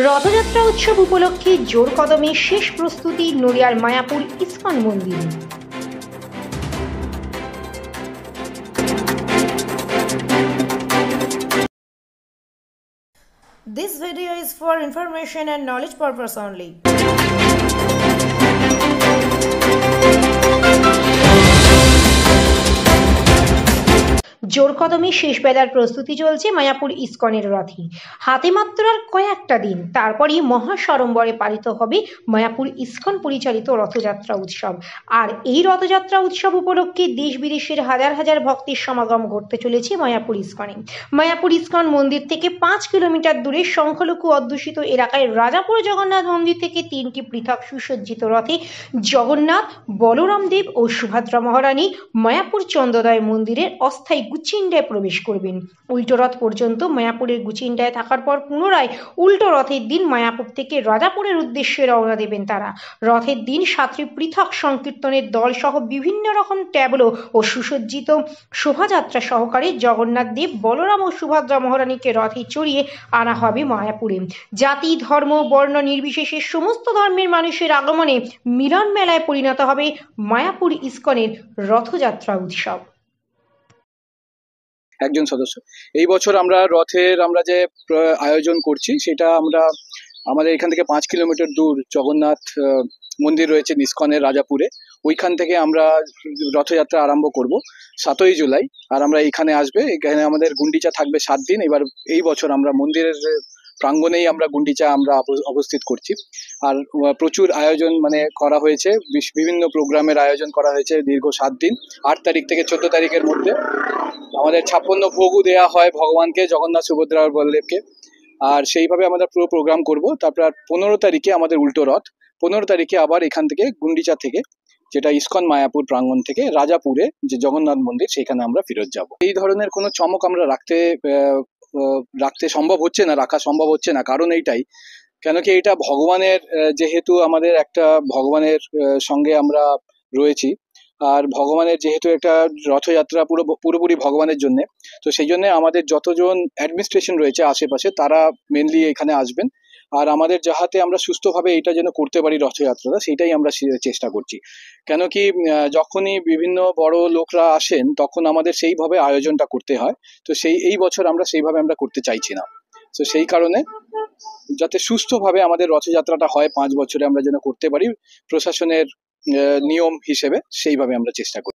রথযাত্রা উৎসব উপলক্ষে জোর কদমে শেষ প্রস্তুতি নড়িয়ার মায়াপুর ইসকন মন্দিরে। This video is for information and knowledge purpose only. জোর কদমে শেষ বেলার প্রস্তুতি চলছে মায়াপুর ইসকনের রথে। হাতে মাত্র আর কয়েকটা দিন, তারপরই মহাসড়ম্বরে পালিত হবে মায়াপুর ইসকন পরিচালিত রথযাত্রা উৎসব। আর এই রথযাত্রা উৎসব উপলক্ষে দেশ বিদেশের হাজার হাজার ভক্তের সমাগম ঘটতে চলেছে মায়াপুর ইসকনে। মায়াপুর ইসকন মন্দির থেকে 5 কিলোমিটার দূরে সংখ্যালঘু অধ্যুষিত এলাকায় রাজাপুর জগন্নাথ মন্দির থেকে 3টি পৃথক সুসজ্জিত রথে জগন্নাথ, বলরাম দেব ও সুভদ্রা মহারানী মায়াপুর চন্দ্রোদয় মন্দিরের অস্থায়ী গুচিন্ডায় প্রবেশ করবেন। উল্টো রথ পর্যন্ত মায়াপুরের গুচিন্ডায় থাকার পর পুনরায় উল্টো রথের দিন মায়াপুর থেকে রাজাপুরের উদ্দেশ্যে রওনা দেবেন তারা। রথের দিন 7টি পৃথক সংকীর্তনের দল সহ বিভিন্ন রকম ট্যাবলো ও সুসজ্জিত শোভাযাত্রা সহকারে জগন্নাথ দেব, বলরাম ও সুভদ্রা মহারানীকে রথে চড়িয়ে আনা হবে মায়াপুরে। জাতি, ধর্ম, বর্ণ নির্বিশেষে সমস্ত ধর্মের মানুষের আগমনে মিলন মেলায় পরিণত হবে মায়াপুর ইসকনের রথযাত্রা উৎসব। একজন সদস্য এই বছর আমরা রথের যে আয়োজন করছি সেটা আমাদের এখান থেকে 5 কিলোমিটার দূর জগন্নাথ মন্দির রয়েছে ইসকনের রাজাপুরে। ওইখান থেকে আমরা রথযাত্রা আরম্ভ করব 7ই জুলাই। আর আমরা এখানে এখানে আমাদের গুন্ডিচা থাকবে 7 দিন। এবার এই বছর আমরা মন্দিরের প্রাঙ্গণেই আমরা গুন্ডিচা অবস্থিত করছি। আর প্রচুর আয়োজন করা হয়েছে, বিভিন্ন প্রোগ্রামের আয়োজন করা হয়েছে দীর্ঘ 7 দিন। 8 তারিখ থেকে 14 তারিখের মধ্যে আমাদের 56 ভোগও দেওয়া হয় ভগবানকে, জগন্নাথ, সুভদ্রা আর বলদেবকে। আর সেইভাবে আমরা পুরো প্রোগ্রাম করব। তারপর 15 তারিখে আমাদের উল্টো রথ। 15 তারিখে আবার এখান থেকে গুন্ডিচা থেকে, যেটা ইসকন মায়াপুর প্রাঙ্গণ থেকে রাজাপুরে যে জগন্নাথ মন্দির, সেখানে আমরা ফেরত যাব। এই ধরনের কোনো চমক আমরা রাখা সম্ভব হচ্ছে না, কারণ এইটাই, কেন কি এটা ভগবানের, যেহেতু আমাদের একটা ভগবানের সঙ্গে আমরা রয়েছি, আর ভগবানের যেহেতু একটা রথযাত্রা পুরোপুরি ভগবানের জন্য, তো সেই জন্য আমাদের যতজন অ্যাডমিনিস্ট্রেশন রয়েছে আশেপাশে তারা মেনলি এখানে আসবেন। আর আমাদের যাহাতে আমরা সুস্থভাবে এটা যেন করতে পারি রথযাত্রাটা, সেইটাই আমরা চেষ্টা করছি। কেন কি যখনই বিভিন্ন বড় লোকরা আসেন তখন আমাদের সেইভাবে আয়োজনটা করতে হয়। তো এই বছর আমরা সেইভাবে করতে চাইছি না। তো সেই কারণে যাতে সুস্থভাবে আমাদের রথযাত্রাটা হয় 5 বছরে আমরা যেন করতে পারি, প্রশাসনের নিয়ম হিসেবে সেইভাবে আমরা চেষ্টা করি।